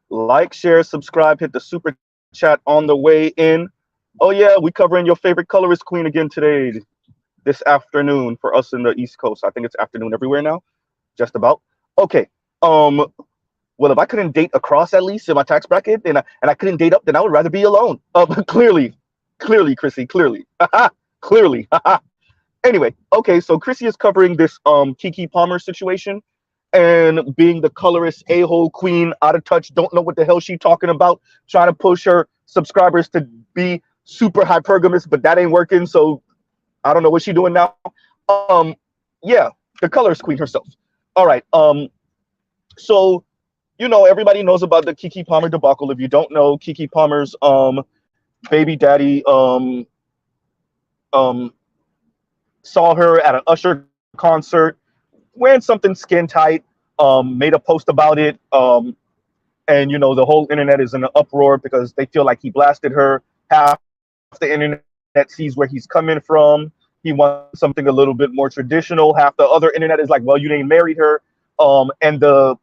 Like, share, subscribe, hit the super chat on the way in. Oh yeah, we covering your favorite colorist queen again today, this afternoon for us in the East Coast. I think it's afternoon everywhere now, just about. Okay. Well, if I couldn't date across at least in my tax bracket, and I couldn't date up, then I would rather be alone. Clearly, Chrissy, clearly, clearly. Anyway, okay, so Chrissy is covering this Keke Palmer situation and being the colorist a-hole queen, out of touch, don't know what the hell she talking about, trying to push her subscribers to be super hypergamous, but that ain't working. So I don't know what she doing now. Yeah, the colorist queen herself. All right. So everybody knows about the Keke Palmer debacle. If you don't know, Keke Palmer's baby daddy saw her at an Usher concert wearing something skin tight, made a post about it, and the whole internet is in an uproar because they feel like he blasted her. Half the internet sees where he's coming from. He wants something a little bit more traditional. Half the other internet is like, well, you didn't marry her. And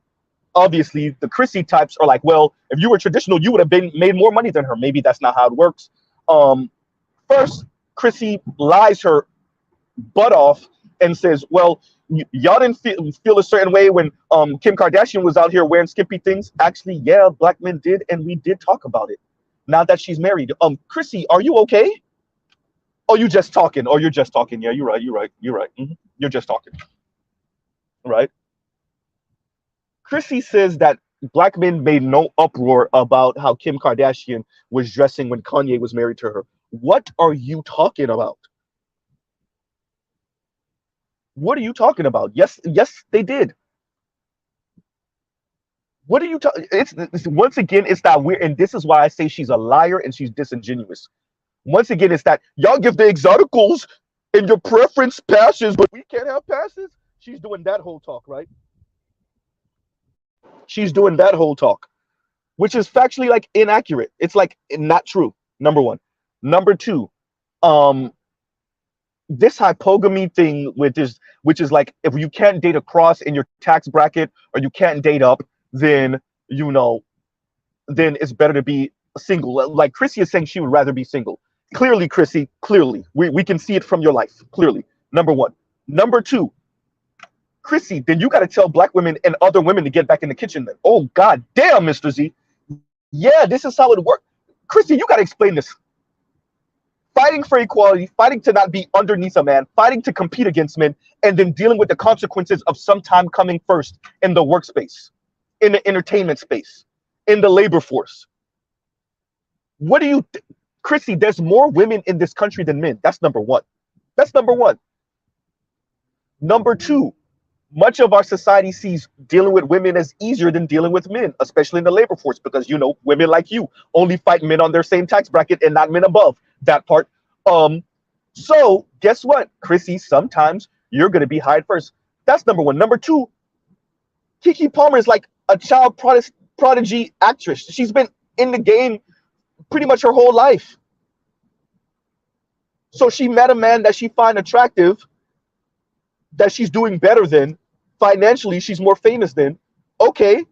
obviously the Chrissy types are like, well, if you were traditional, you would have made more money than her. Maybe that's not how it works. First, Chrissy lies her butt off and says, well, y'all didn't feel a certain way when Kim Kardashian was out here wearing skimpy things. Actually, yeah, black men did, and we did talk about it. Now that she's married, Chrissy, are you okay? Oh, you just talking? Oh, you're just talking? Yeah, you're right. Mm-hmm. You're just talking, right? Chrissy says that black men made no uproar about how Kim Kardashian was dressing when Kanye was married to her. What are you talking about? What are you talking about? Yes, they did. What are you talking? It's once again, it's that weird, and this is why I say she's a liar and she's disingenuous. Once again, it's that y'all give the exoticals and your preference passes, but we can't have passes. She's doing that whole talk, right? She's doing that whole talk, which is factually like inaccurate. It's like not true. Number one. Number two, this hypogamy thing which is like, if you can't date across in your tax bracket or you can't date up, then then it's better to be single. Like Chrissy is saying she would rather be single. Clearly, Chrissy, clearly. We can see it from your life. Clearly. Number one. Number two, Chrissy, then you gotta tell black women and other women to get back in the kitchen then. Oh god damn, Mr. Z. Yeah, this is how it works. Chrissy, you gotta explain this. Fighting for equality, fighting to not be underneath a man, fighting to compete against men, and then dealing with the consequences of sometime coming first in the workspace, in the entertainment space, in the labor force. What do you, Chrissy, there's more women in this country than men. That's number one. That's number one. Number two, much of our society sees dealing with women as easier than dealing with men, especially in the labor force, because women like you only fight men on their same tax bracket and not men above that part. So guess what, Chrissy? Sometimes you're gonna be hired first. That's number one. Number two, Keke Palmer is like a child prodigy actress. She's been in the game pretty much her whole life. So she met a man that she find attractive, that she's doing better than. Financially, she's more famous than. Okay.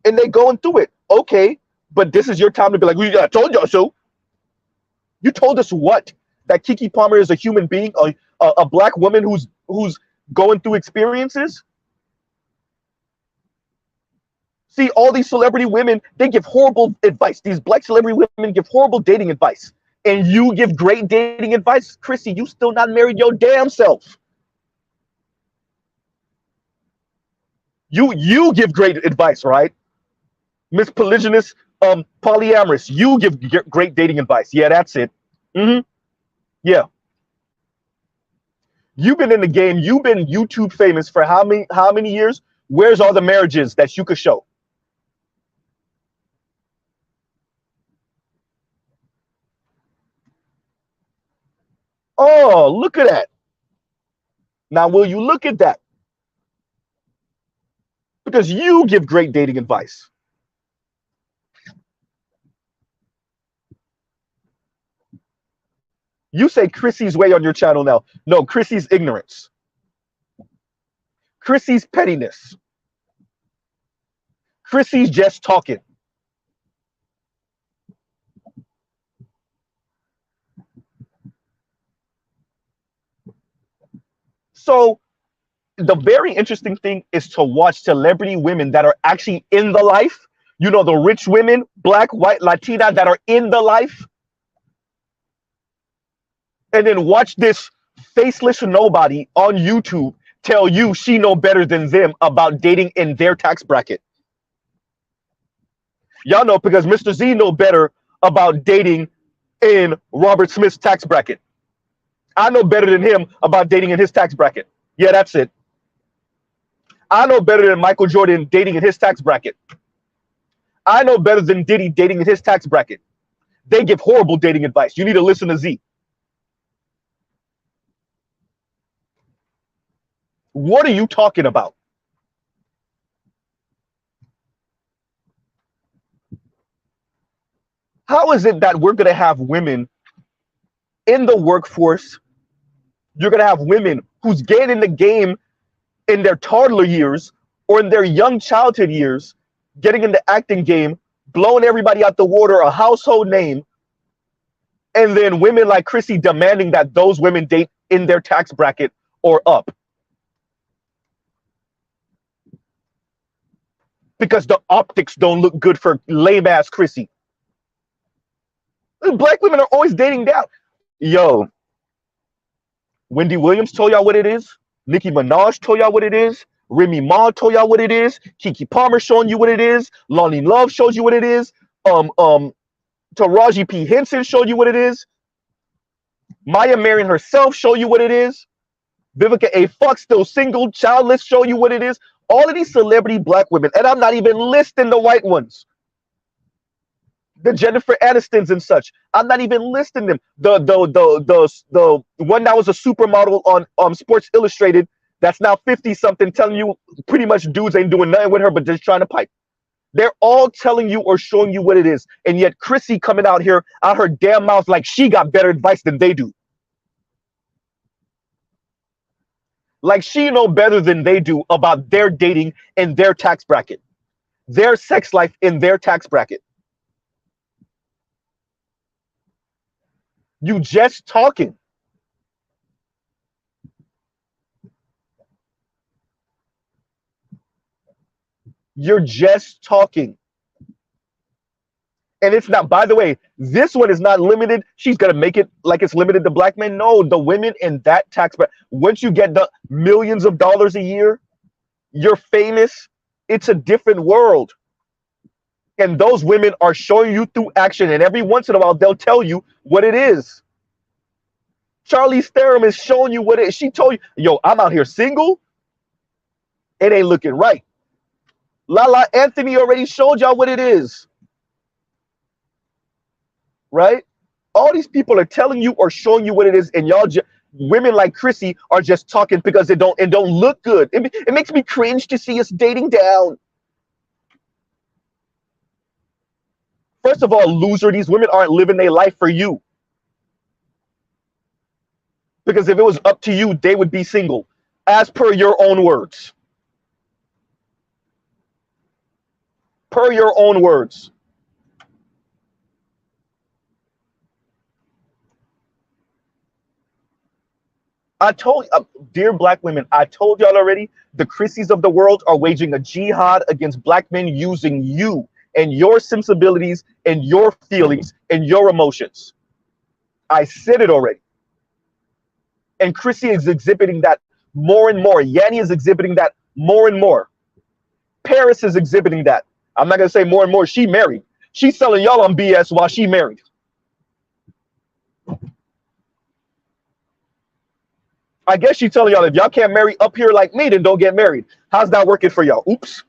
And they going through it. Okay. But this is your time to be like, I told y'all so. You told us what? That Keke Palmer is a human being, a black woman who's going through experiences? See, all these celebrity women, they give horrible advice. These black celebrity women give horrible dating advice. And you give great dating advice? Chrissy, you still not married your damn self. You give great advice, right? Miss Polygynous, polyamorous. You give great dating advice. Yeah, that's it. Yeah. You've been in the game. You've been YouTube famous for how many years? Where's all the marriages that you could show? Oh, look at that. Now, will you look at that? Because you give great dating advice. You say Chrissy's way on your channel now. No, Chrissy's ignorance. Chrissy's pettiness. Chrissy's just talking. So the very interesting thing is to watch celebrity women that are actually in the life. You know, the rich women, black, white, Latina, that are in the life. And then watch this faceless nobody on YouTube tell you she know better than them about dating in their tax bracket. Y'all know because Mr. Z know better about dating in Robert Smith's tax bracket. I know better than him about dating in his tax bracket. Yeah, that's it. I know better than Michael Jordan dating in his tax bracket. I know better than Diddy dating in his tax bracket. They give horrible dating advice. You need to listen to Z. What are you talking about? How is it that we're going to have women in the workforce? You're going to have women who's getting in the game in their toddler years or in their young childhood years, getting in the acting game, blowing everybody out the water, a household name, and then women like Chrissy demanding that those women date in their tax bracket or up. Because the optics don't look good for lame-ass Chrissy. Black women are always dating down. Yo, Wendy Williams told y'all what it is. Nicki Minaj told y'all what it is. Remy Ma told y'all what it is. Keke Palmer showing you what it is. Lonnie Love shows you what it is. Taraji P. Henson showed you what it is. Maya Marion herself showed you what it is. Vivica A. Fox, still single, childless, show you what it is. All of these celebrity black women, and I'm not even listing the white ones. The Jennifer Anistons and such. I'm not even listing them. The one that was a supermodel on Sports Illustrated that's now 50-something telling you pretty much dudes ain't doing nothing with her but just trying to pipe. They're all telling you or showing you what it is. And yet Chrissy coming out here out her damn mouth like she got better advice than they do. Like she know better than they do about their dating in their tax bracket. Their sex life in their tax bracket. You just talking. You're just talking. And it's not, by the way, this one is not limited. She's going to make it like it's limited to black men. No, the women in that tax bracket, once you get the millions of dollars a year, you're famous. It's a different world. And those women are showing you through action. And every once in a while, they'll tell you what it is. Charlize Theron is showing you what it is. She told you, yo, I'm out here single. It ain't looking right. Lala Anthony already showed y'all what it is. Right? All these people are telling you or showing you what it is, and y'all women like Chrissy are just talking because it don't look good. It makes me cringe to see us dating down. First of all, loser, these women aren't living their life for you. Because if it was up to you, they would be single, as per your own words. Per your own words. I told dear black women, I told y'all already, the Chrissies of the world are waging a jihad against black men using you and your sensibilities and your feelings and your emotions. I said it already. And Chrissy is exhibiting that more and more. Yanni is exhibiting that more and more. Paris is exhibiting that. I'm not going to say more and more. She married. She's selling y'all on BS while she married. I guess she's telling y'all if y'all can't marry up here like me, then don't get married. How's that working for y'all? Oops.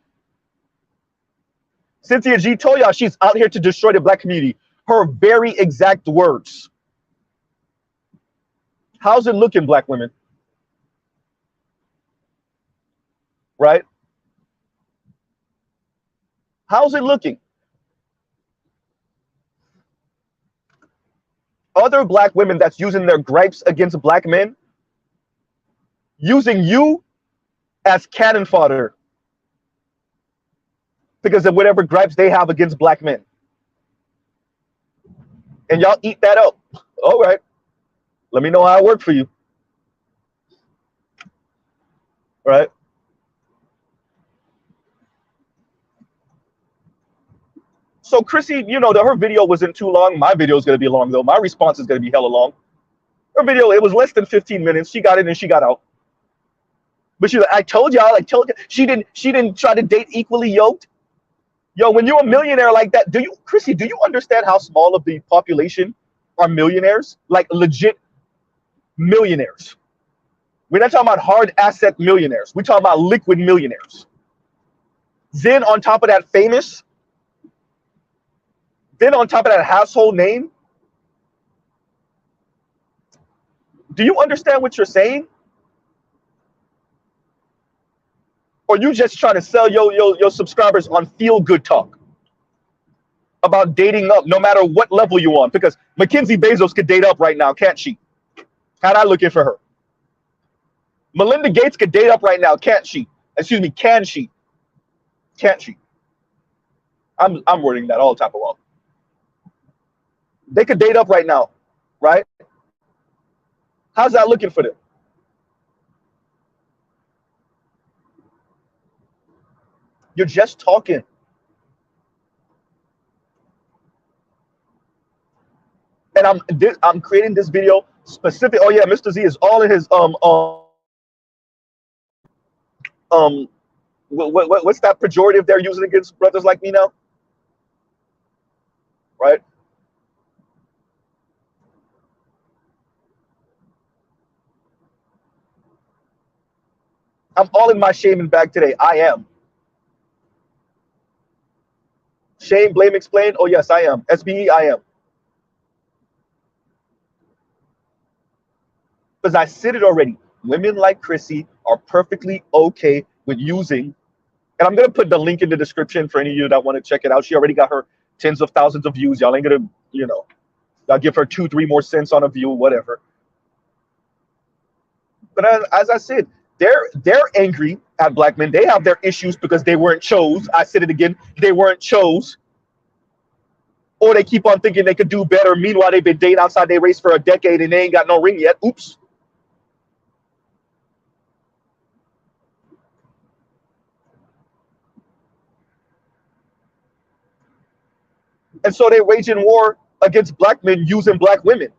Cynthia G told y'all she's out here to destroy the black community. Her very exact words. How's it looking, black women? Right? How's it looking? Other black women that's using their gripes against black men, using you as cannon fodder. because of whatever gripes they have against black men. And y'all eat that up. All right. Let me know how it worked for you. Right? So Chrissy, you know, her video wasn't too long. My video is going to be long, though. My response is going to be hella long. Her video, it was less than 15 minutes. She got in and she got out. But she's like, I told y'all, she didn't try to date equally yoked. Yo, when you're a millionaire like that, Chrissy, do you understand how small of the population are millionaires? Like legit millionaires. We're not talking about hard asset millionaires. We're talking about liquid millionaires. Then on top of that famous, then on top of that household name, do you understand what you're saying? Or you just trying to sell your subscribers on feel-good talk about dating up no matter what level you're on? Because Mackenzie Bezos could date up right now, can't she? Had I looking for her. Melinda Gates could date up right now, can't she? Excuse me, can she? Can't she? I'm wording that all type of well. They could date up right now, right? How's that looking for them? You're just talking. And I'm creating this video specific. Oh yeah, Mr. Z is all in his what's that pejorative they're using against brothers like me now? Right? I'm all in my shaming bag today. I am. Shame, blame, explain. Oh yes, I am. SBE, I am. Because I said it already. Women like Chrissy are perfectly okay with using, and I'm gonna put the link in the description for any of you that want to check it out. She already got her tens of thousands of views. Y'all ain't gonna, you know, I'll give her 2-3 more cents on a view, whatever. But as I said, they're angry at black men. They have their issues because they weren't chose. I said it again, they weren't chose. Or they keep on thinking they could do better. Meanwhile, they've been dating outside their race for a decade and they ain't got no ring yet. Oops. And so they're waging war against black men using black women.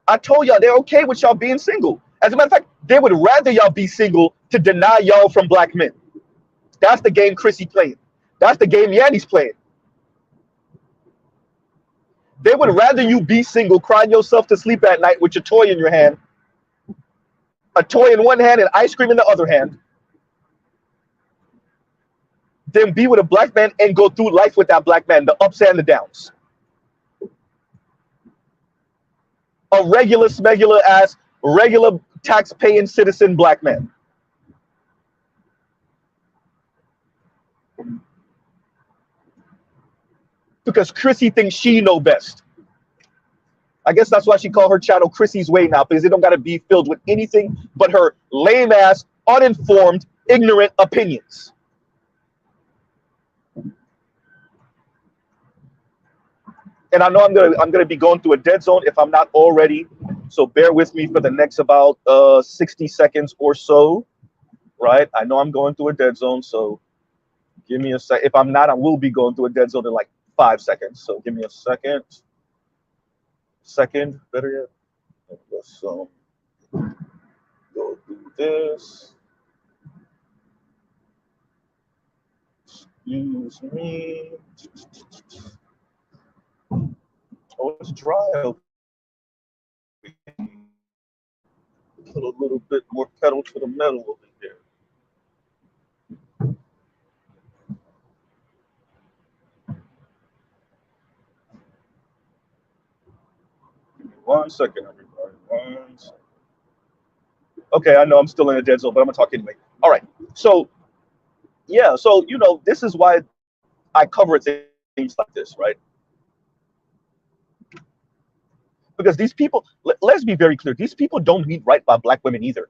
I told y'all they're okay with y'all being single. As a matter of fact, they would rather y'all be single to deny y'all from black men. That's the game Chrissy playing. That's the game Yanni's playing. They would rather you be single, crying yourself to sleep at night with your toy in your hand, a toy in one hand and ice cream in the other hand, than be with a black man and go through life with that black man, the ups and the downs. A regular, smegular ass, regular tax-paying citizen black man. Because Chrissy thinks she know best. I guess that's why she called her channel Chrissy's Way now, because it don't got to be filled with anything but her lame ass, uninformed, ignorant opinions. And I know I'm gonna be going through a dead zone if I'm not already. So bear with me for the next about 60 seconds or so. Right? I know I'm going through a dead zone, so give me a sec. If I'm not, I will be going through a dead zone in like 5 seconds. So give me a second. Better yet. Let's go through this. Excuse me. Oh, it's dry. Put a little bit more pedal to the metal over here. Give me 1 second, everybody. 1 second. Okay, I know I'm still in a dead zone, but I'm gonna talk anyway. All right. So, yeah. So you know, this is why I cover things like this, right? Because these people, let's be very clear, these people don't mean right by black women either.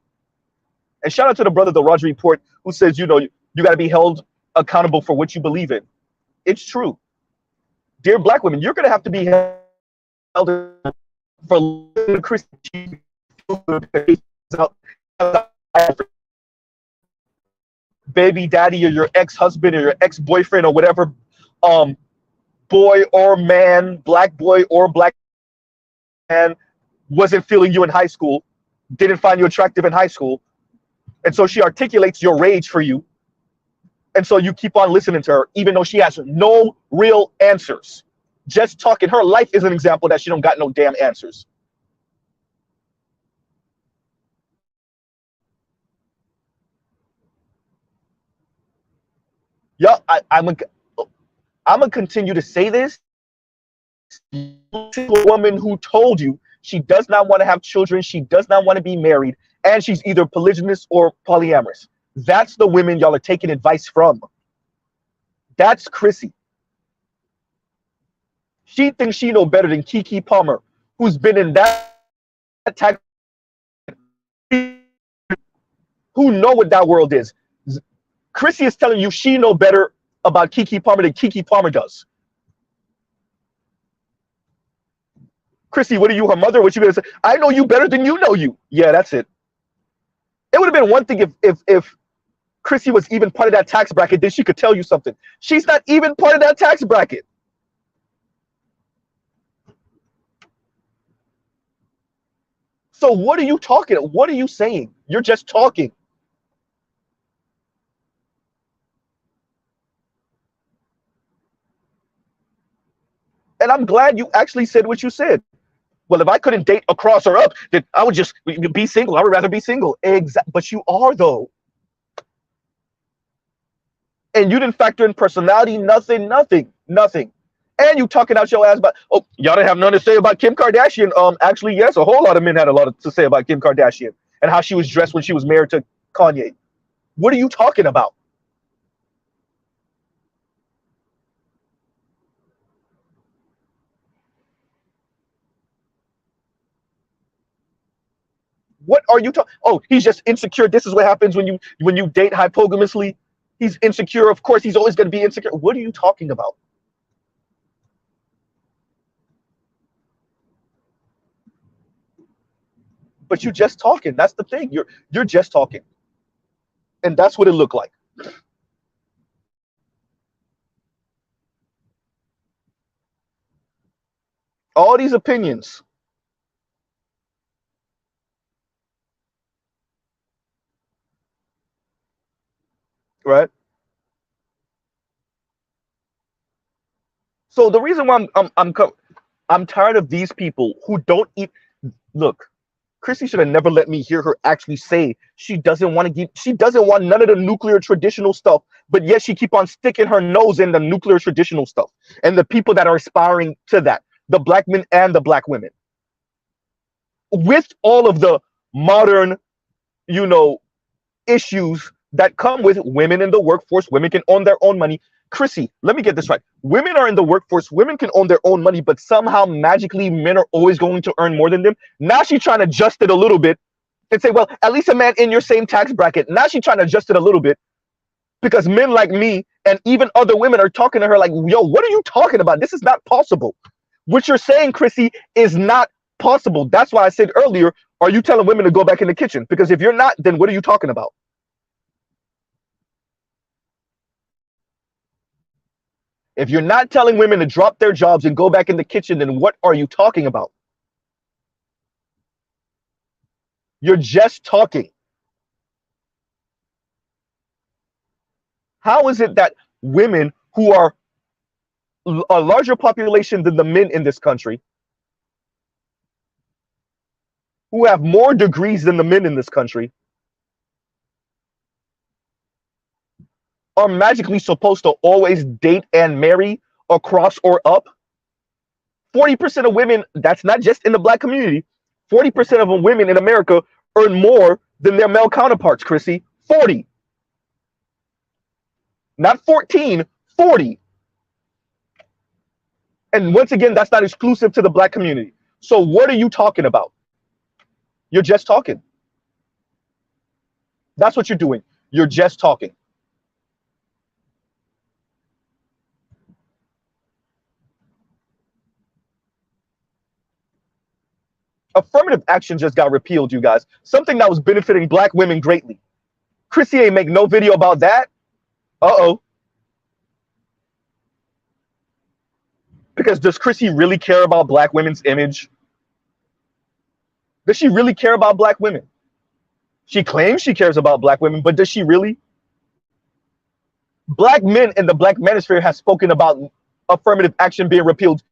And shout out to the brother, the Roger Report, who says, you know, you got to be held accountable for what you believe in. It's true. Dear black women, you're going to have to be held for Christian baby daddy or your ex-husband or your ex-boyfriend or whatever, boy or man, black boy or black man, wasn't feeling you in high school, didn't find you attractive in high school, and so she articulates your rage for you, and so you keep on listening to her even though she has no real answers, just talking. Her life is an example that she don't got no damn answers. Yeah, I'm gonna continue to say this. A woman who told you she does not want to have children, she does not want to be married, and she's either polygynous or polyamorous. That's the women y'all are taking advice from. That's Chrissy. She thinks she know better than Keke Palmer, who's been in that tax, who know what that world is. Chrissy is telling you she know better about Keke Palmer than Keke Palmer does. Chrissy, what are you, her mother? What you gonna say? I know you better than you know you. Yeah, that's it. It would have been one thing if Chrissy was even part of that tax bracket, then she could tell you something. She's not even part of that tax bracket. So what are you talking? What are you saying? You're just talking. And I'm glad you actually said what you said. Well, if I couldn't date across or up, then I would just be single. I would rather be single. But you are, though. And you didn't factor in personality, nothing. And you talking out your ass about, oh, y'all didn't have nothing to say about Kim Kardashian. Actually, yes, a whole lot of men had a lot to say about Kim Kardashian and how she was dressed when she was married to Kanye. What are you talking about? What are you talking? Oh, he's just insecure. This is what happens when you date hypogamously. He's insecure. Of course, he's always going to be insecure. What are you talking about? But you're just talking. That's the thing. You're just talking, and that's what it looked like. All these opinions, right? So the reason why I'm tired of these people who don't eat. Look, Chrissy should have never let me hear her actually say she doesn't want to give. She doesn't want none of the nuclear traditional stuff, but yet she keep on sticking her nose in the nuclear traditional stuff and the people that are aspiring to that, the black men and the black women, with all of the modern, you know, issues that come with women in the workforce. Women can own their own money. Chrissy, let me get this right. Women are in the workforce. Women can own their own money, but somehow magically men are always going to earn more than them. Now she's trying to adjust it a little bit and say, well, at least a man in your same tax bracket. Now she's trying to adjust it a little bit because men like me and even other women are talking to her like, yo, what are you talking about? This is not possible. What you're saying, Chrissy, is not possible. That's why I said earlier, are you telling women to go back in the kitchen? Because if you're not, then what are you talking about? If you're not telling women to drop their jobs and go back in the kitchen, then what are you talking about? You're just talking. How is it that women who are a larger population than the men in this country, who have more degrees than the men in this country, are magically supposed to always date and marry across or up? 40% of women, that's not just in the black community, 40% of women in America earn more than their male counterparts, Chrissy. 40. Not 14, 40. And once again, that's not exclusive to the black community. So what are you talking about? You're just talking. That's what you're doing. You're just talking. Affirmative action just got repealed, you guys. Something that was benefiting black women greatly. Chrissy ain't make no video about that. Uh-oh. Because does Chrissy really care about black women's image? Does she really care about black women? She claims she cares about black women, but does she really? Black men in the black manosphere has spoken about affirmative action being repealed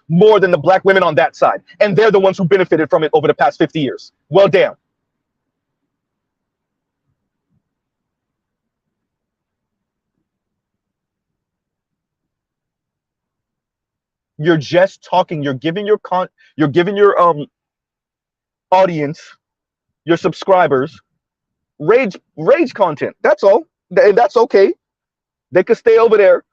more than the black women on that side. And they're the ones who benefited from it over the past 50 years. Well, damn. You're just talking. You're giving your audience, your subscribers, rage content. That's all. And that's okay. They could stay over there,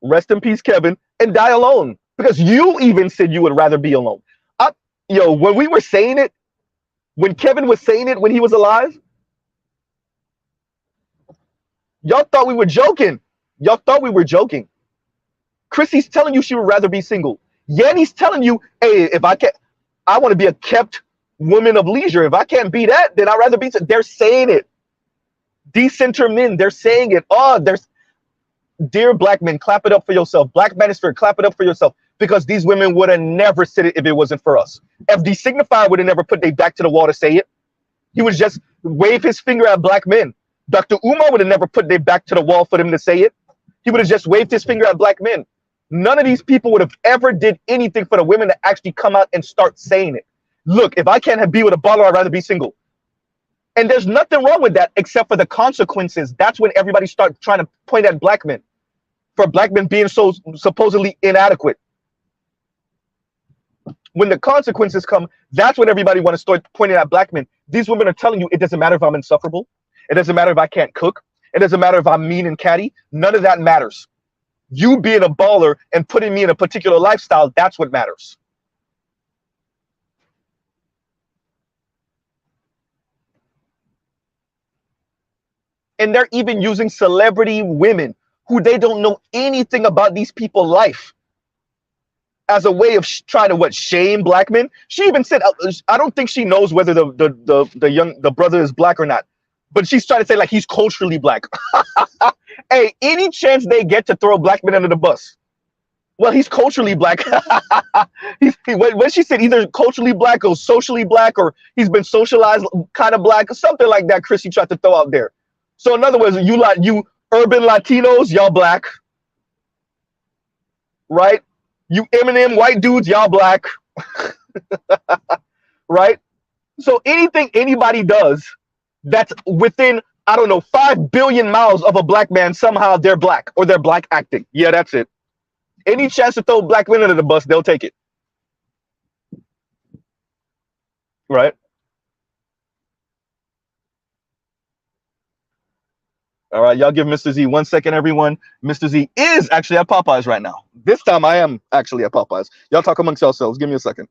rest in peace, Kevin, and die alone. Because you even said you would rather be alone. Yo, when we were saying it, when Kevin was saying it when he was alive, y'all thought we were joking. Y'all thought we were joking. Chrissy's telling you she would rather be single. Yanni's telling you, hey, if I can't, I want to be a kept woman of leisure. If I can't be that, then I'd rather be. They're saying it. Decenter men, they're saying it. Oh, there's dear black men, clap it up for yourself. Black manosphere, clap it up for yourself. Because these women would have never said it if it wasn't for us. If the signifier would have never put their back to the wall to say it, he would just wave his finger at black men. Dr. Umar would have never put their back to the wall for them to say it. He would have just waved his finger at black men. None of these people would have ever did anything for the women to actually come out and start saying it. Look, if I can't be with a baller, I'd rather be single. And there's nothing wrong with that except for the consequences. That's when everybody starts trying to point at black men for black men being so supposedly inadequate. When the consequences come, that's when everybody want to start pointing at black men. These women are telling you it doesn't matter if I'm insufferable. It doesn't matter if I can't cook. It doesn't matter if I'm mean and catty. None of that matters. You being a baller and putting me in a particular lifestyle, that's what matters. And they're even using celebrity women who they don't know anything about these people's life as a way of trying to shame black men. She even said, I don't think she knows whether the brother is black or not, but she's trying to say like he's culturally black. Hey, any chance they get to throw black men under the bus? Well, he's culturally black. When she said either culturally black or socially black, or he's been socialized kind of black, or something like that, Chrissy tried to throw out there. So in other words, you urban Latinos, y'all black, right? You Eminem white dudes, y'all black, right? So anything anybody does that's within, I don't know, 5 billion miles of a black man, somehow they're black or they're black acting. Yeah, that's it. Any chance to throw black men under the bus, they'll take it. Right? All right, y'all give Mr. Z 1 second, everyone. Mr. Z is actually at Popeyes right now. This time I am actually at Popeyes. Y'all talk amongst yourselves. Give me a second.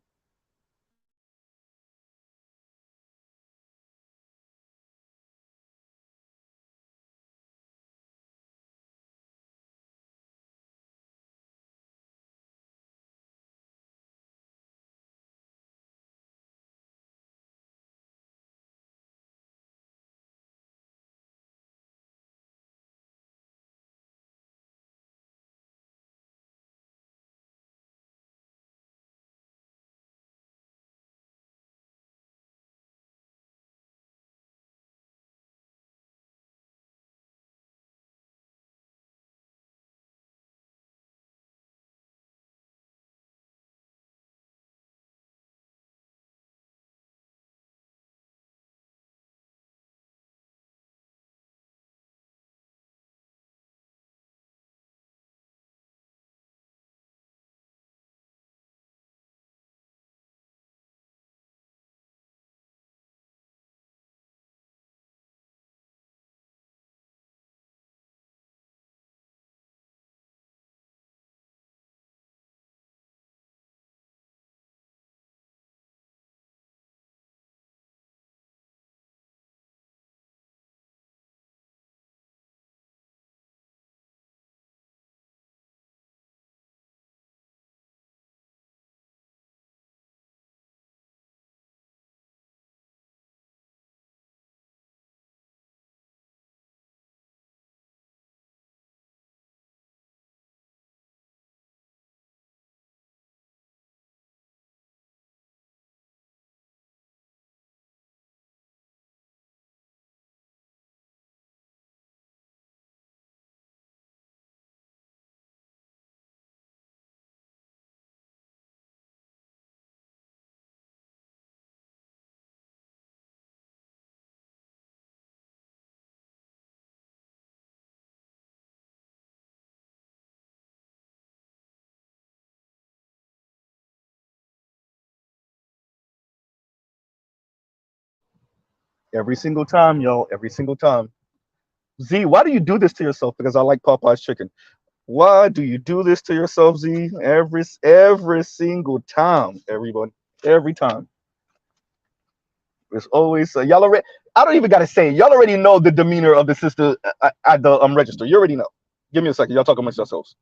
Every single time, yo. Every single time. Z, why do you do this to yourself? Because I like Popeye's chicken. Why do you do this to yourself, Z? Every single time, everyone. Every time. It's always y'all already. I don't even gotta say it. Y'all already know the demeanor of the sister at the register. You already know. Give me a second. Y'all talk amongst yourselves.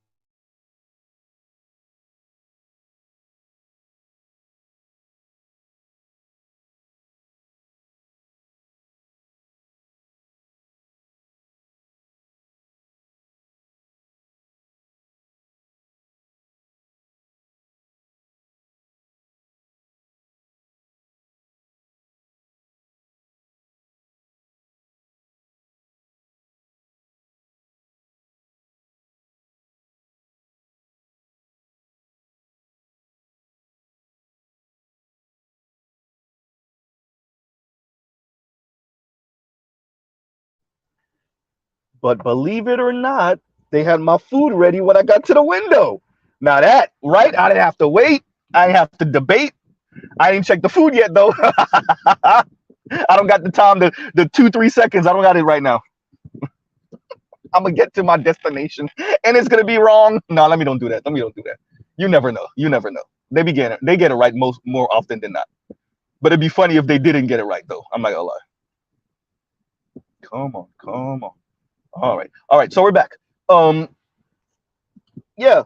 But believe it or not, they had my food ready when I got to the window. Now that, right? I didn't have to wait. I didn't have to debate. I didn't check the food yet though. I don't got the time, the 2-3 seconds. I don't got it right now. I'm gonna get to my destination and it's gonna be wrong. No, let me don't do that. Let me don't do that. You never know. You never know. They get it right more often than not. But it'd be funny if they didn't get it right though. I'm not gonna lie. Come on, come on. All right. So we're back. Yeah.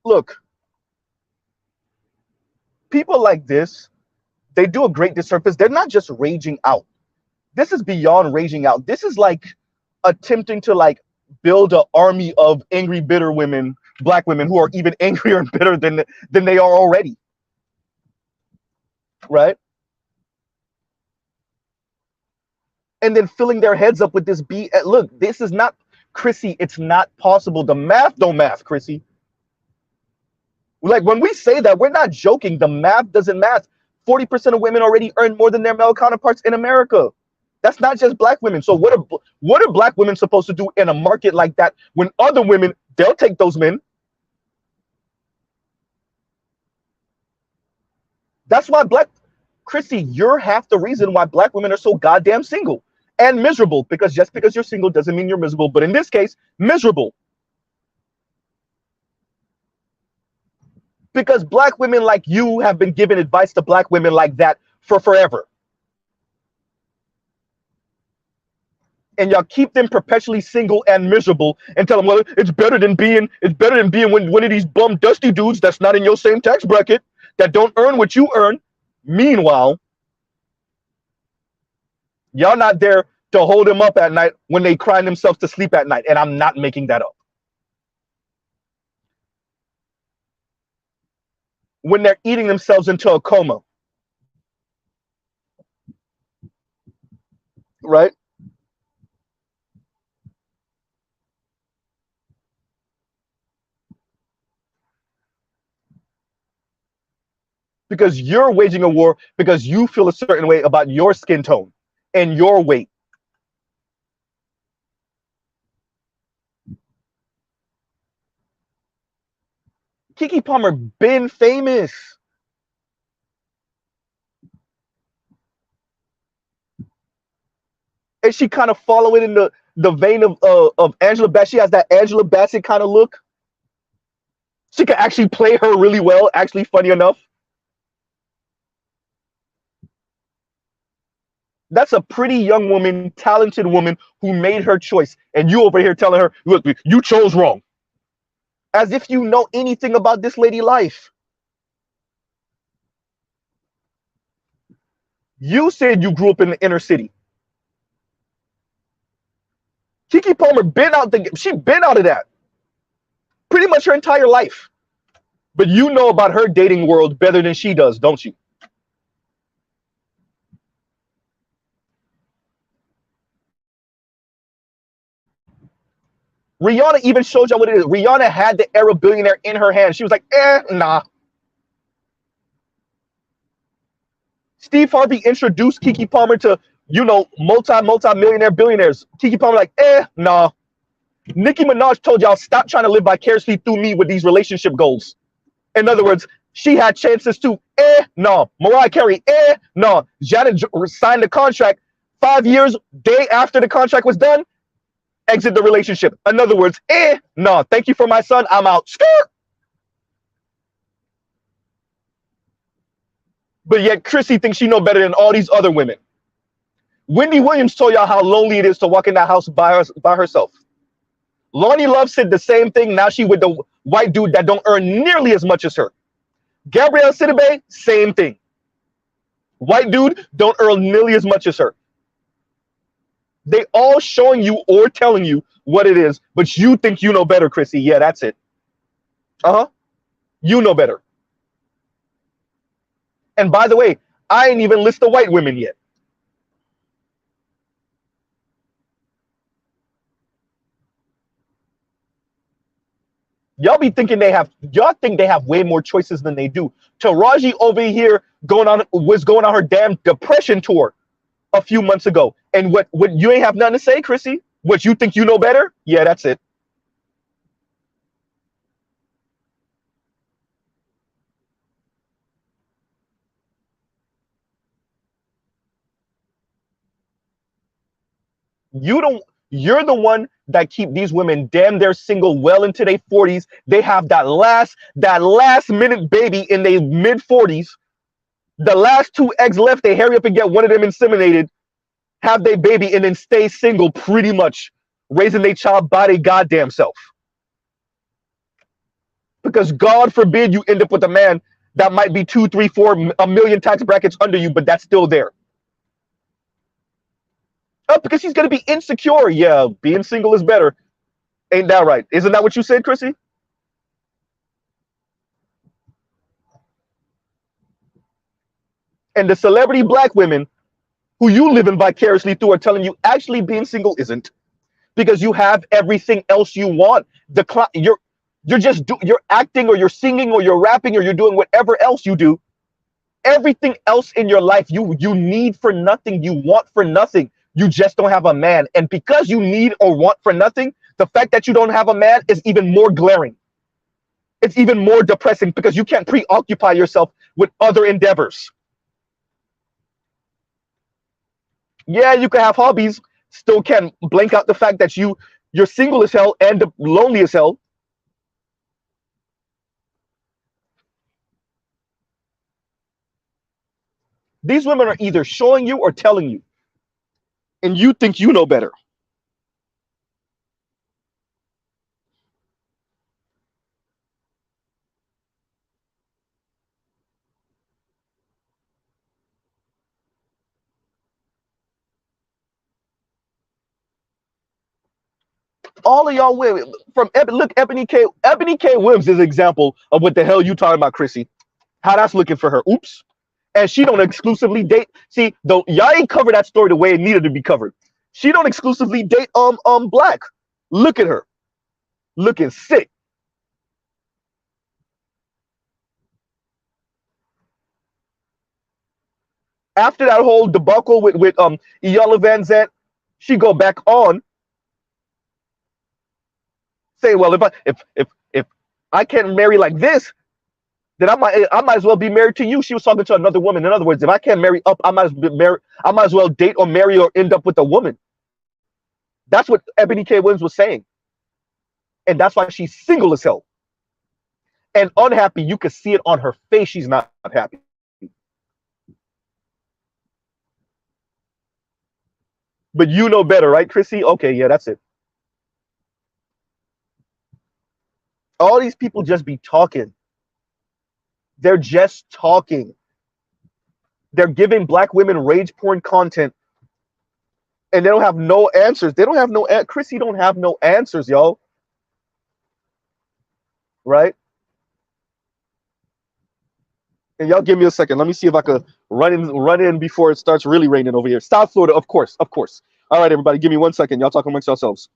Look, people like this, they do a great disservice. They're not just raging out. This is beyond raging out. This is like attempting to like build an army of angry, bitter women, black women who are even angrier and bitter than they are already. Right? And then filling their heads up with this B. Look, this is not Chrissy. It's not possible. The math don't math, Chrissy. Like when we say that, we're not joking. The math doesn't math. 40% of women already earn more than their male counterparts in America. That's not just black women. So what are black women supposed to do in a market like that when other women, they'll take those men? That's why Chrissy, you're half the reason why black women are so goddamn single and miserable, because just because you're single doesn't mean you're miserable. But in this case, miserable. Because black women like you have been giving advice to black women like that for forever. And y'all keep them perpetually single and miserable and tell them, well, it's better than being one of these bum dusty dudes that's not in your same tax bracket, that don't earn what you earn. Meanwhile, y'all not there to hold them up at night when they crying themselves to sleep at night. And I'm not making that up. When they're eating themselves into a coma. Right? Because you're waging a war because you feel a certain way about your skin tone and your weight. Keke Palmer been famous. And she kind of follow it in the vein of Angela Bassett. She has that Angela Bassett kind of look. She can actually play her really well, actually funny enough. That's a pretty young woman, talented woman who made her choice. And you over here telling her, look, you chose wrong. As if you know anything about this lady life. You said you grew up in the inner city. Keke Palmer she been out of that. Pretty much her entire life. But you know about her dating world better than she does, don't you? Rihanna even showed y'all what it is. Rihanna had the Arab billionaire in her hand. She was like, nah. Steve Harvey introduced Keke Palmer to, multi-millionaire billionaires. Keke Palmer like, nah. Nicki Minaj told y'all, stop trying to live vicariously through me with these relationship goals. In other words, she had chances to, no. Mariah Carey, no. Janet signed the contract 5 years, day after the contract was done, exit the relationship. In other words, no, thank you for my son, I'm out. Skirt. But yet Chrissy thinks she know better than all these other women. Wendy Williams told y'all how lonely it is to walk in that house by herself. Lonnie Love said the same thing. Now she with the white dude that don't earn nearly as much as her. Gabrielle Sidibe, same thing. White dude don't earn nearly as much as her. They all showing you or telling you what it is, but you think you know better, Chrissy. Yeah, that's it. You know better. And by the way, I ain't even list the white women yet. Y'all be thinking y'all think they have way more choices than they do. Taraji over here was going on her damn depression tour a few months ago. And what you ain't have nothing to say, Chrissy? What, you think you know better? Yeah, that's it. You're the one that keep these women damn they're single well into their 40s. They have that last minute baby in their mid 40s. The last two eggs left, they hurry up and get one of them inseminated, have their baby, and then stay single pretty much, raising their child by their goddamn self. Because God forbid you end up with a man that might be 2, 3, 4, a million tax brackets under you, but that's still there. Oh, because he's gonna be insecure. Yeah, being single is better. Ain't that right? Isn't that what you said, Chrissy? And the celebrity black women who you living vicariously through are telling you actually being single isn't, because you have everything else you want. You're acting or you're singing or you're rapping or you're doing whatever else you do. Everything else in your life you need for nothing, you want for nothing. You just don't have a man. And because you need or want for nothing, the fact that you don't have a man is even more glaring. It's even more depressing because you can't preoccupy yourself with other endeavors. Yeah, you can have hobbies, still can't blank out the fact that you're single as hell and lonely as hell. These women are either showing you or telling you, and you think you know better. All of y'all women from look, Ebony K Williams is an example of what the hell you talking about, Chrissy. How that's looking for her. Oops. And she don't exclusively date. See, though y'all ain't covered that story the way it needed to be covered. She don't exclusively date black. Look at her. Looking sick. After that whole debacle with Iyanla Vanzant, she go back on, say, well, if I can't marry like this, then I might as well be married to you. She was talking to another woman. In other words, if I can't marry up, I might as well date or marry or end up with a woman. That's what Ebony K. Williams was saying. And that's why she's single as hell. And unhappy, you can see it on her face. She's not happy. But you know better, right, Chrissy? Okay, yeah, that's it. All these people just be talking. They're just talking. They're giving black women rage porn content, and they don't have no answers. They don't have no Chrissy don't have no answers, yo. Right? And y'all give me a second. Let me see if I could run in before it starts really raining over here. South Florida, of course, of course. All right, everybody, give me 1 second. Y'all talk amongst yourselves.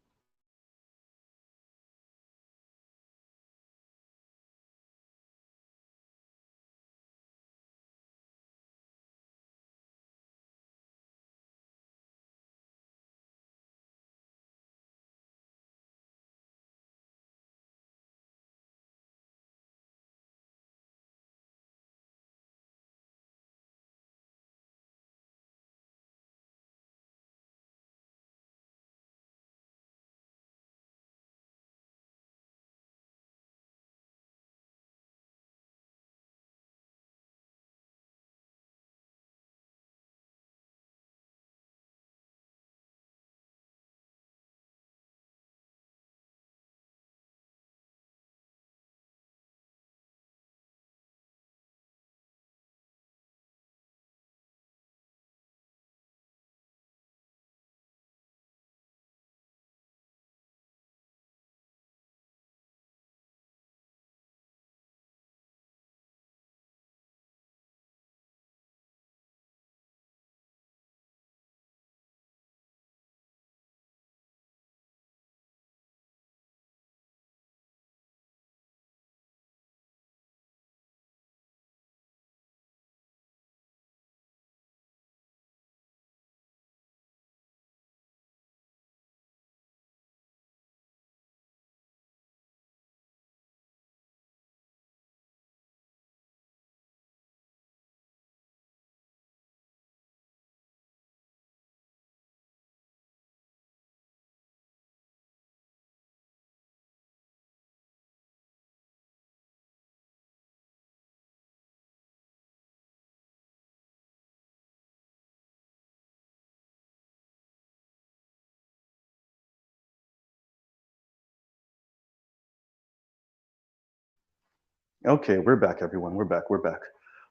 Okay, we're back, everyone. We're back. We're back.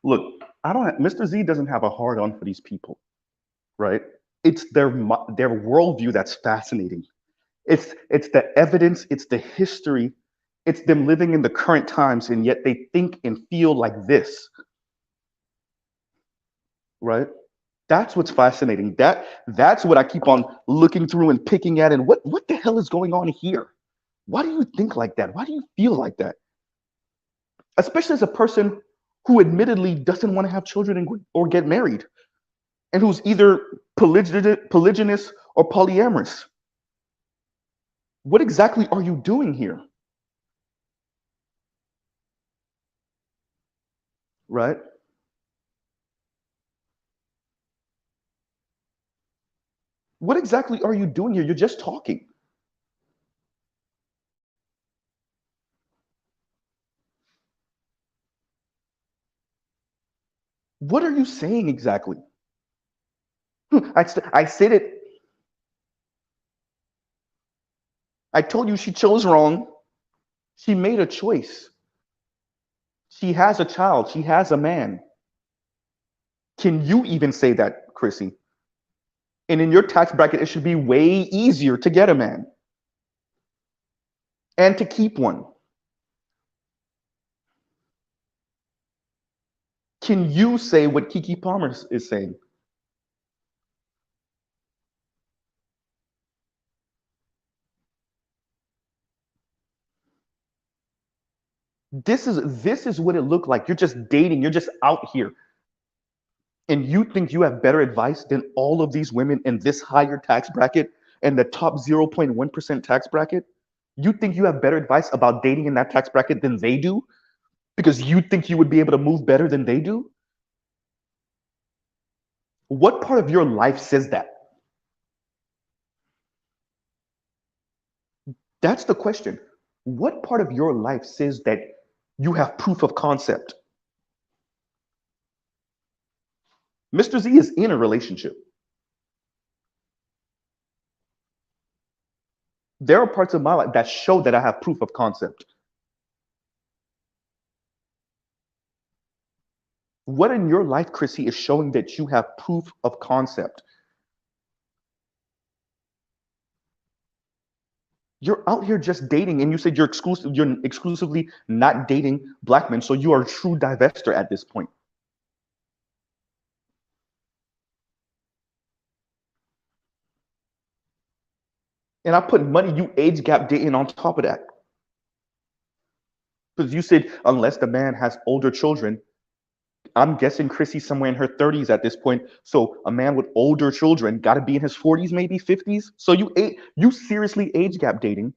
Look, I don't. Mr. Z doesn't have a hard on for these people, right? It's their worldview that's fascinating. It's the evidence. It's the history. It's them living in the current times, and yet they think and feel like this, right? That's what's fascinating. That's what I keep on looking through and picking at. And what the hell is going on here? Why do you think like that? Why do you feel like that? Especially as a person who admittedly doesn't want to have children or get married, and who's either polygynous or polyamorous. What exactly are you doing here? Right? What exactly are you doing here? You're just talking. What are you saying exactly? I said it. I told you she chose wrong. She made a choice. She has a child. She has a man. Can you even say that, Chrissy? And in your tax bracket, it should be way easier to get a man and to keep one. Can you say what Keke Palmer is saying? This is what it looked like. You're just dating. You're just out here, and you think you have better advice than all of these women in this higher tax bracket and the top 0.1% tax bracket? You think you have better advice about dating in that tax bracket than they do because you think you would be able to move better than they do? What part of your life says that? That's the question. What part of your life says that you have proof of concept? Mr. Z is in a relationship. There are parts of my life that show that I have proof of concept. What in your life, Chrissy, is showing that you have proof of concept? You're out here just dating, and you said you're exclusively not dating black men, so you are a true divestor at this point. And I put money you age gap dating on top of that. Because you said unless the man has older children, I'm guessing Chrissy's somewhere in her 30s at this point. So a man with older children got to be in his 40s, maybe 50s. So you seriously age gap dating,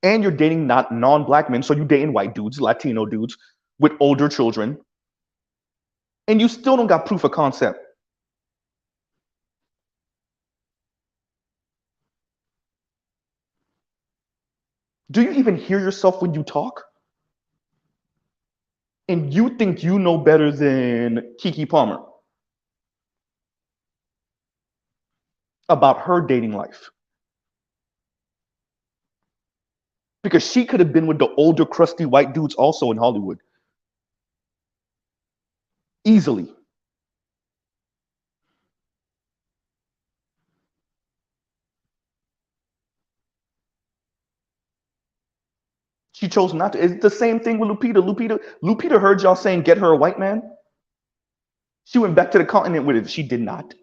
and you're dating not non-black men. So you dating white dudes, Latino dudes with older children, and you still don't got proof of concept. Do you even hear yourself when you talk? And you think you know better than Keke Palmer about her dating life because she could have been with the older, crusty white dudes also in Hollywood easily. She chose not to. It's the same thing with Lupita. Lupita heard y'all saying, get her a white man. She went back to the continent with it. She did not.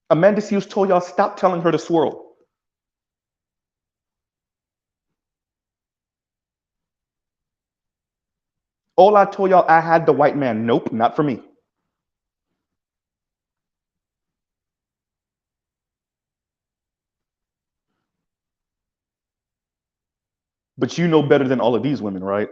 Amanda Seals told y'all, stop telling her to swirl. All I told y'all, I had the white man. Nope, not for me. But you know better than all of these women, right?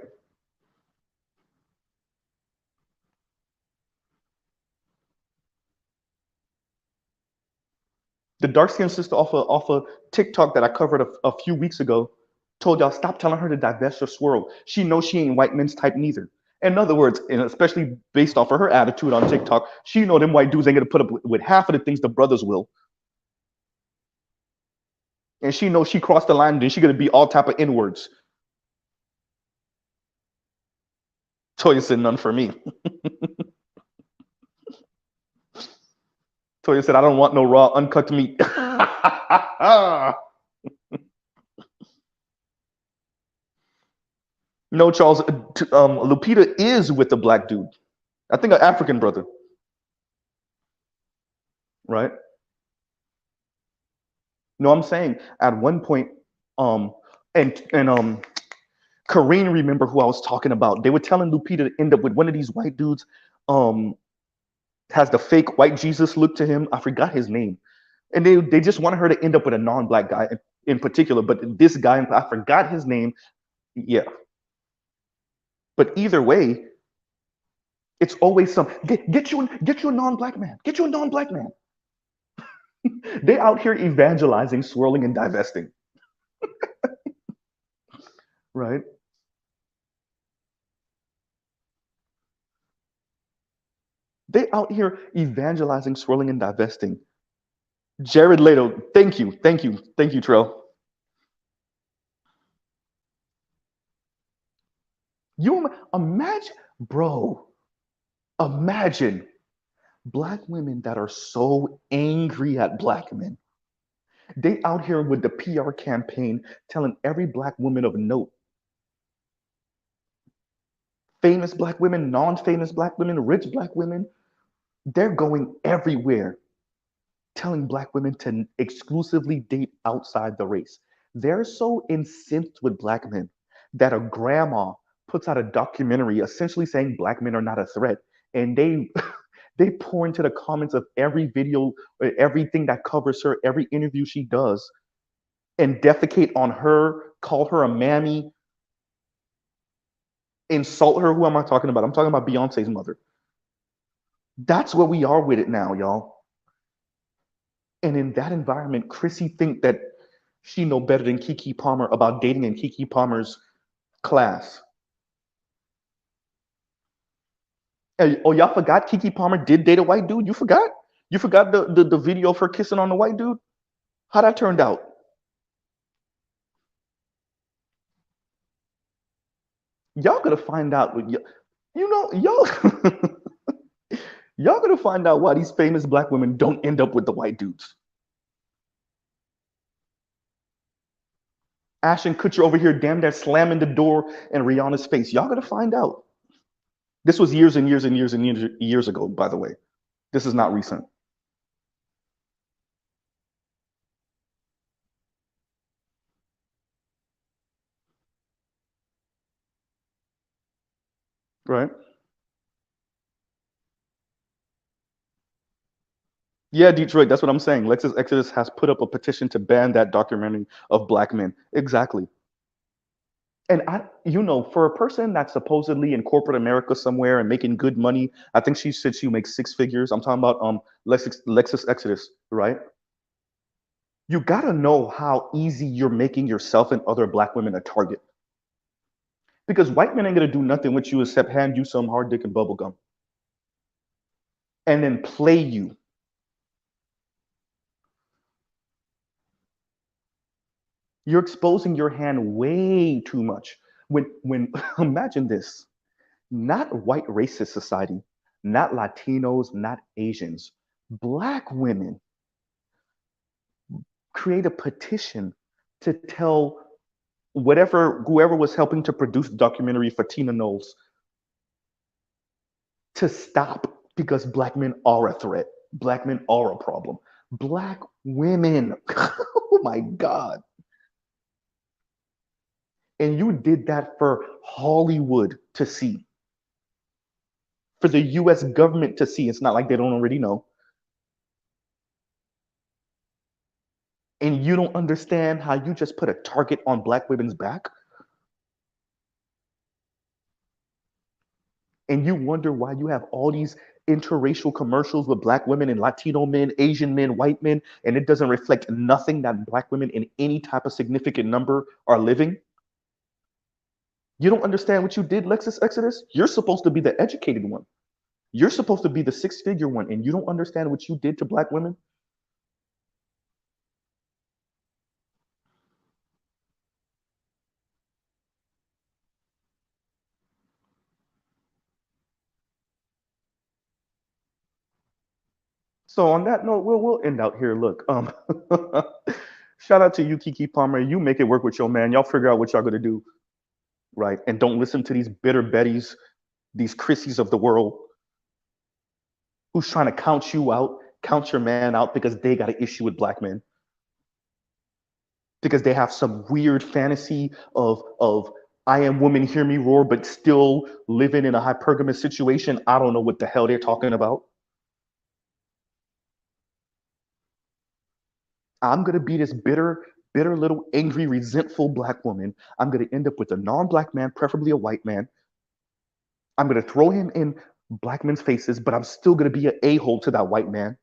The dark skinned sister off of TikTok that I covered a few weeks ago told y'all stop telling her to divest or swirl. She knows she ain't white men's type neither. In other words, and especially based off of her attitude on TikTok, she know them white dudes ain't gonna put up with half of the things the brothers will. And she knows she crossed the line, then she gonna be all type of N-words. Toya said none for me. Toya said I don't want no raw, uncooked meat. No, Charles. Lupita is with the black dude. I think an African brother, right? No, I'm saying at one point, um, and Kareen, remember who I was talking about? They were telling Lupita to end up with one of these white dudes. Um, has the fake white Jesus look to him. I forgot his name, and they just wanted her to end up with a non-black guy in particular. But this guy, I forgot his name. Yeah, but either way, it's always some get you a non-black man. Get you a non-black man. They out here evangelizing, swirling, and divesting, right? They out here evangelizing, swirling, and divesting. Jared Leto, thank you, Trell. You imagine, bro, imagine black women that are so angry at black men. They out here with the PR campaign telling every black woman of note, famous black women, non-famous black women, rich black women, they're going everywhere telling black women to exclusively date outside the race. They're so incensed with black men that a grandma puts out a documentary essentially saying black men are not a threat. And they they pour into the comments of every video, everything that covers her, every interview she does, and defecate on her, call her a mammy, insult her. Who am I talking about? I'm talking about Beyonce's mother. That's where we are with it now, y'all. And in that environment, Chrissy think that she know better than Keke Palmer about dating in Keke Palmer's class. Hey, oh, y'all forgot Keke Palmer did date a white dude? You forgot? You forgot the video of her kissing on the white dude? How that turned out? Y'all gonna find out. You know, y'all y'all gonna find out why these famous black women don't end up with the white dudes. Ashton Kutcher over here, damn near slamming the door in Rihanna's face. Y'all gonna find out. This was years and years and years and years ago, by the way. This is not recent, right? Yeah, Detroit, that's what I'm saying. Lexus Exodus has put up a petition to ban that documentary of black men. Exactly. And for a person that's supposedly in corporate America somewhere and making good money, I think she said she makes six figures. I'm talking about Lexus Exodus, right? You gotta know how easy you're making yourself and other black women a target. Because white men ain't gonna do nothing with you except hand you some hard dick and bubble gum and then play you. You're exposing your hand way too much. When imagine this, not white racist society, not Latinos, not Asians, black women create a petition to tell whoever was helping to produce the documentary for Tina Knowles to stop because black men are a threat. Black men are a problem. Black women. Oh my God. And you did that for Hollywood to see, for the US government to see. It's not like they don't already know. And you don't understand how you just put a target on black women's back. And you wonder why you have all these interracial commercials with black women and Latino men, Asian men, white men, and it doesn't reflect nothing that black women in any type of significant number are living. You don't understand what you did, Lexus Exodus? You're supposed to be the educated one. You're supposed to be the six-figure one, and you don't understand what you did to black women? So on that note, we'll end out here. Look, shout out to you, Keke Palmer. You make it work with your man. Y'all figure out what y'all gonna do, right? And don't listen to these bitter Bettys, these Chrissies of the world, who's trying to count you out, count your man out because they got an issue with black men, because they have some weird fantasy of I am woman, hear me roar, but still living in a hypergamous situation. I don't know what the hell they're talking about. I'm gonna be this bitter little angry, resentful black woman. I'm gonna end up with a non-black man, preferably a white man. I'm gonna throw him in black men's faces, but I'm still gonna be an a-hole to that white man.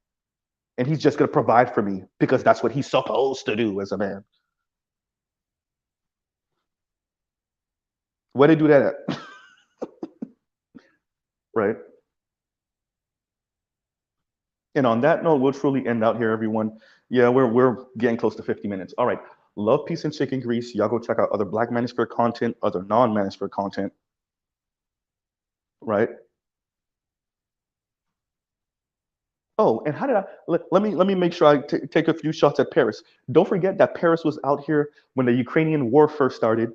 And he's just gonna provide for me because that's what he's supposed to do as a man. Where they do that at? Right? And on that note, we'll truly end out here, everyone. Yeah, we're getting close to 50 minutes. All right. Love, peace, and chicken grease. Y'all go check out other Black Manosphere content, other non-Manosphere content. Right? Oh, and how did I let me make sure I take a few shots at Paris. Don't forget that Paris was out here when the Ukrainian war first started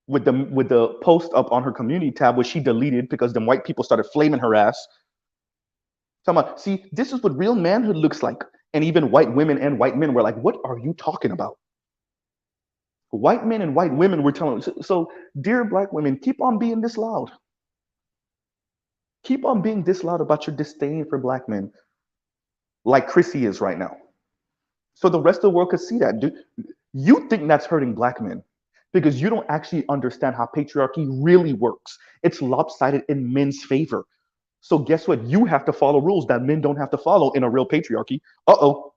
with the post up on her community tab, which she deleted because them white people started flaming her ass. Talking about, see, this is what real manhood looks like. And even white women and white men were like, what are you talking about? White men and white women were telling, so dear black women, keep on being this loud. Keep on being this loud about your disdain for black men, like Chrissy is right now. So the rest of the world could see that. Dude, you think that's hurting black men because you don't actually understand how patriarchy really works. It's lopsided in men's favor. So guess what? You have to follow rules that men don't have to follow in a real patriarchy. Uh-oh.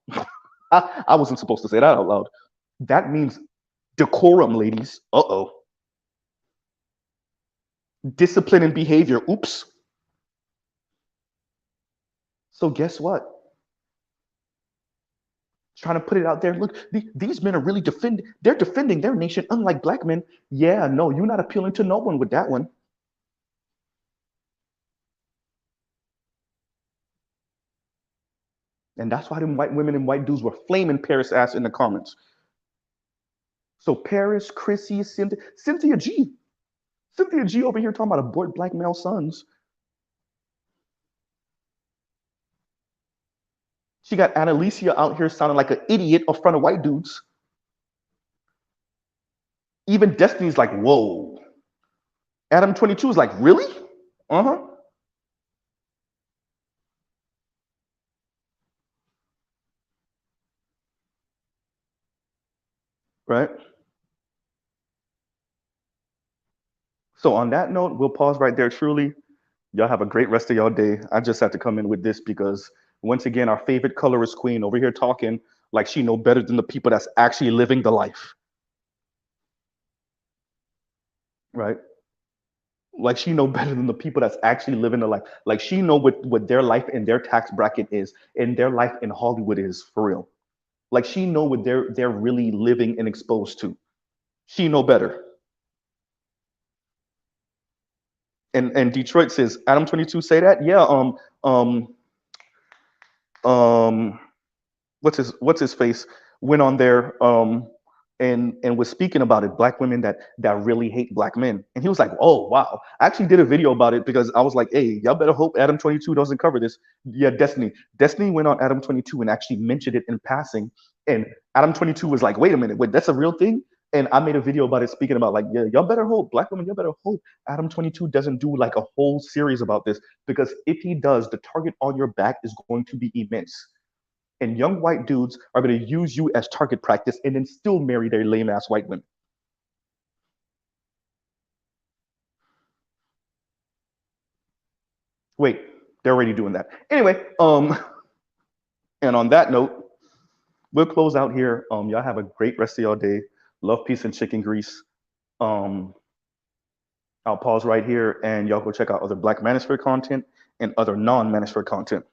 I wasn't supposed to say that out loud. That means decorum, ladies. Uh-oh. Discipline and behavior. Oops. So guess what? Trying to put it out there. Look, these men are really they're defending their nation, unlike black men. Yeah, no, you're not appealing to no one with that one. And that's why them white women and white dudes were flaming Paris ass in the comments. So Paris, Chrissy, Cynthia G. Cynthia G over here talking about abort black male sons. She got Annalicia out here sounding like an idiot in front of white dudes. Even Destiny's like, whoa. Adam 22 is like, really? Uh-huh. Right? So on that note, we'll pause right there. Truly, y'all have a great rest of y'all day. I just had to come in with this because once again, our favorite colorist queen over here talking like she know better than the people that's actually living the life. Right? Like she know better than the people that's actually living the life. Like she know what their life and their tax bracket is and their life in Hollywood is for real. Like she know what they're really living and exposed to. She know better. And Detroit says, Adam 22 say that? Yeah, um um what's his face went on there and was speaking about it, black women that really hate black men. And he was like, oh wow. I actually did a video about it because I was like, hey, y'all better hope Adam 22 doesn't cover this. Yeah, Destiny went on Adam 22 and actually mentioned it in passing. And Adam 22 was like, wait a minute, wait, that's a real thing? And I made a video about it speaking about like, yeah, y'all better hope, black women, y'all better hope Adam 22 doesn't do like a whole series about this, because if he does, the target on your back is going to be immense. And young white dudes are going to use you as target practice and then still marry their lame ass white women. Wait, they're already doing that. Anyway, and on that note, we'll close out here. Y'all have a great rest of y'all day. Love, peace, and chicken grease. Um, I'll pause right here and y'all go check out other Black Manosphere content and other non-Manosphere content.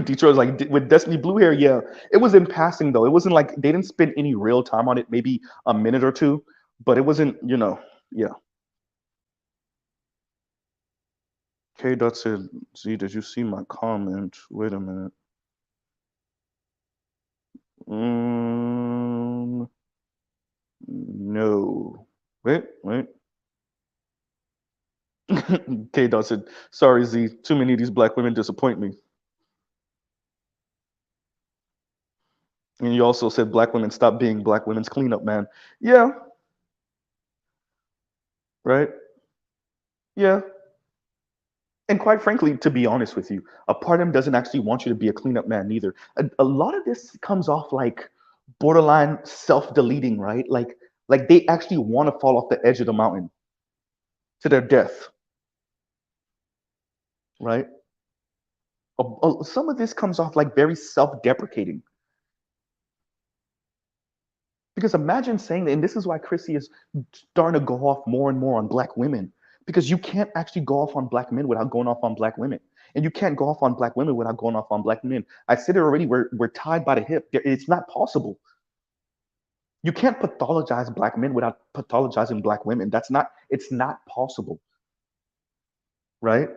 Detroit's like, with Destiny Blue Hair, yeah. It was in passing though. It wasn't like they didn't spend any real time on it, maybe a minute or two, but it wasn't, yeah. K Dot said, Z, did you see my comment? Wait a minute. Mm, no. Wait. K Dot said, sorry, Z, too many of these black women disappoint me. And you also said black women stop being black women's cleanup man. Yeah, right? Yeah. And quite frankly, to be honest with you, a part of them doesn't actually want you to be a cleanup man either. A lot of this comes off like borderline self-deleting, right? Like they actually want to fall off the edge of the mountain to their death, right? Some of this comes off like very self-deprecating. Because imagine saying that, and this is why Chrissy is starting to go off more and more on black women, because you can't actually go off on black men without going off on black women. And you can't go off on black women without going off on black men. I said it already, we're tied by the hip. It's not possible. You can't pathologize black men without pathologizing black women. It's not possible, right?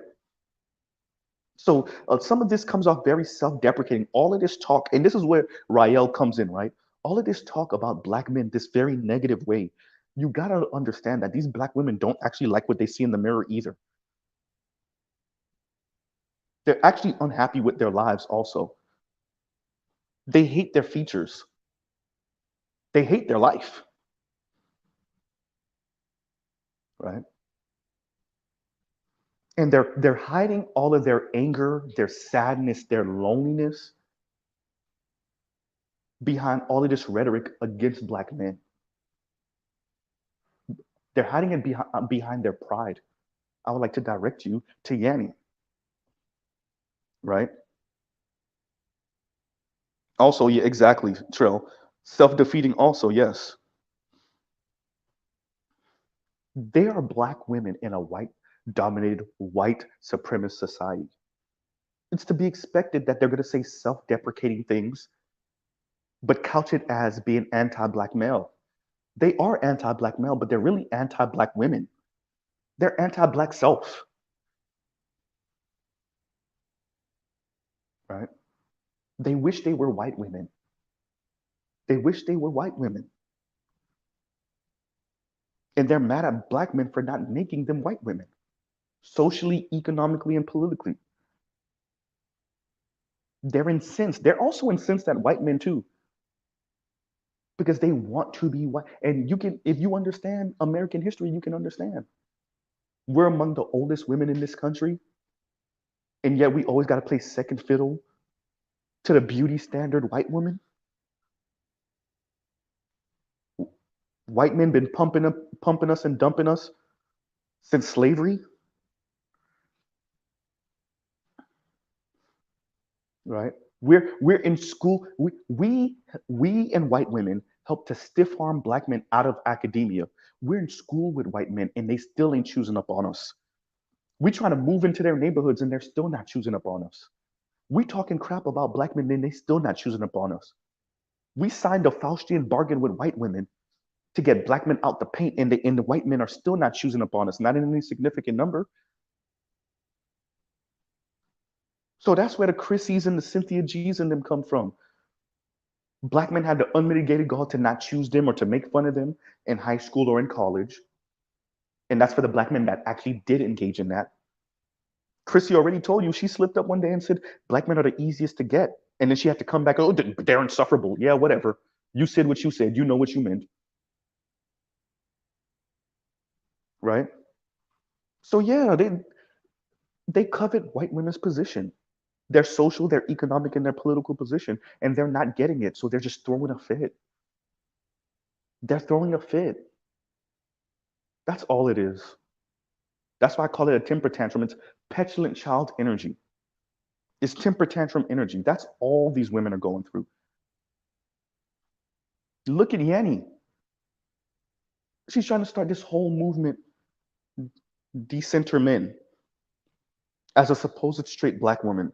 So some of this comes off very self-deprecating. All of this talk, and this is where Rael comes in, right? All of this talk about black men this very negative way. You gotta understand that these black women don't actually like what they see in the mirror either. They're actually unhappy with their lives also. They hate their features. They hate their life, right? And they're hiding all of their anger, their sadness, their loneliness behind all of this rhetoric against black men. They're hiding it behind their pride. I would like to direct you to Yanni, right? Also, yeah, exactly, Trill. Self-defeating also, yes. They are black women in a white-dominated, white supremacist society. It's to be expected that they're going to say self-deprecating things, but couch it as being anti-black male. They are anti-black male, but they're really anti-black women. They're anti-black self, right? They wish they were white women. They wish they were white women. And they're mad at black men for not making them white women, socially, economically, and politically. They're incensed. They're also incensed at white men too, because they want to be white. And you can, if you understand American history, you can understand. We're among the oldest women in this country, and yet we always got to play second fiddle to the beauty standard white woman. White men been pumping us and dumping us since slavery, right? We're in school. We and white women help to stiff arm black men out of academia. We're in school with white men, and they still ain't choosing up on us. We trying to move into their neighborhoods, and they're still not choosing up on us. We talking crap about black men, and they still not choosing up on us. We signed a Faustian bargain with white women to get black men out the paint, and the white men are still not choosing up on us, not in any significant number. So that's where the Chrissies and the Cynthia G's and them come from. Black men had the unmitigated gall to not choose them or to make fun of them in high school or in college. And that's for the black men that actually did engage in that. Chrissy already told you, she slipped up one day and said, black men are the easiest to get. And then she had to come back, oh, they're insufferable. Yeah, whatever. You said what you said. You know what you meant. Right? So yeah, they covet white women's position, their social, their economic, and their political position, and they're not getting it. So they're just throwing a fit. They're throwing a fit. That's all it is. That's why I call it a temper tantrum. It's petulant child energy. It's temper tantrum energy. That's all these women are going through. Look at Yanni. She's trying to start this whole movement, decenter men, as a supposed straight black woman.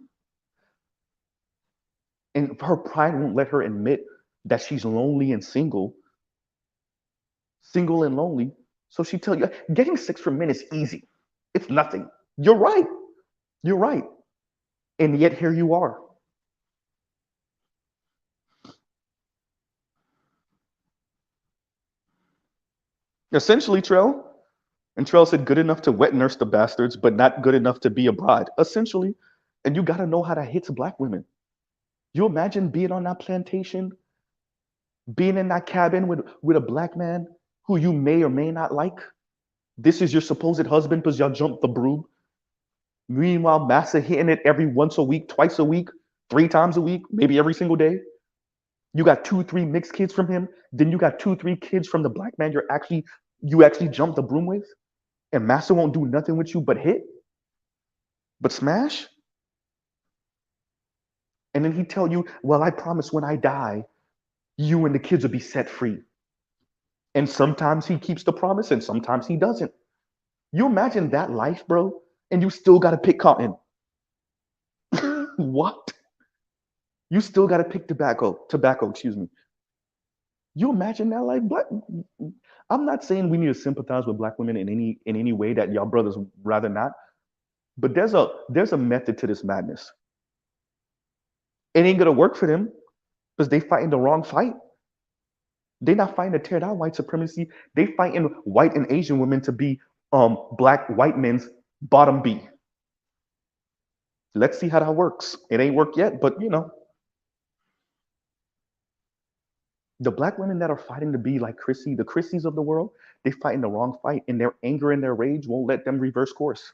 And her pride won't let her admit that she's lonely and single and lonely. So she tell you, getting sex from men is easy. It's nothing. You're right. You're right. And yet here you are. Essentially, Trell. And Trell said, good enough to wet nurse the bastards, but not good enough to be a bride. Essentially. And you got to know how to hit black women. You imagine being on that plantation, being in that cabin with a black man who you may or may not like. This is your supposed husband because y'all jumped the broom. Meanwhile, Massa hitting it every once a week, twice a week, 3 times a week, maybe every single day. You got 2, 3 mixed kids from him. Then you got 2, 3 kids from the black man you actually jumped the broom with. And Massa won't do nothing with you but hit, but smash. And then he tell you, well, I promise when I die, you and the kids will be set free. And sometimes he keeps the promise and sometimes he doesn't. You imagine that life, bro, and you still got to pick cotton. What? You still got to pick tobacco, excuse me. You imagine that life? I'm not saying we need to sympathize with black women in any way that y'all brothers rather not, but there's a method to this madness. It ain't gonna work for them because they fighting the wrong fight. They not fighting to tear down white supremacy. They fighting white and Asian women to be black white men's bottom B. Let's see how that works. It ain't worked yet, but the black women that are fighting to be like Chrissy, the Chrissies of the world, they fighting the wrong fight, and their anger and their rage won't let them reverse course.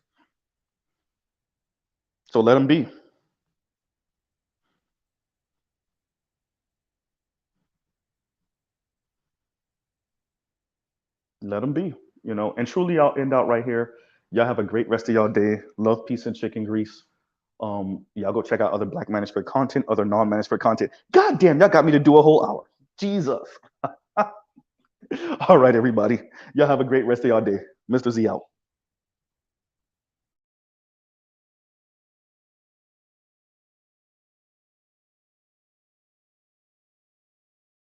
So let them be. Let them be. And truly, I'll end out right here. Y'all have a great rest of y'all day. Love, peace, and chicken grease. Y'all go check out other Black Manosphere content, other non-Manosphere content. God damn, y'all got me to do a whole hour. Jesus. All right, everybody. Y'all have a great rest of y'all day. Mr. Z out.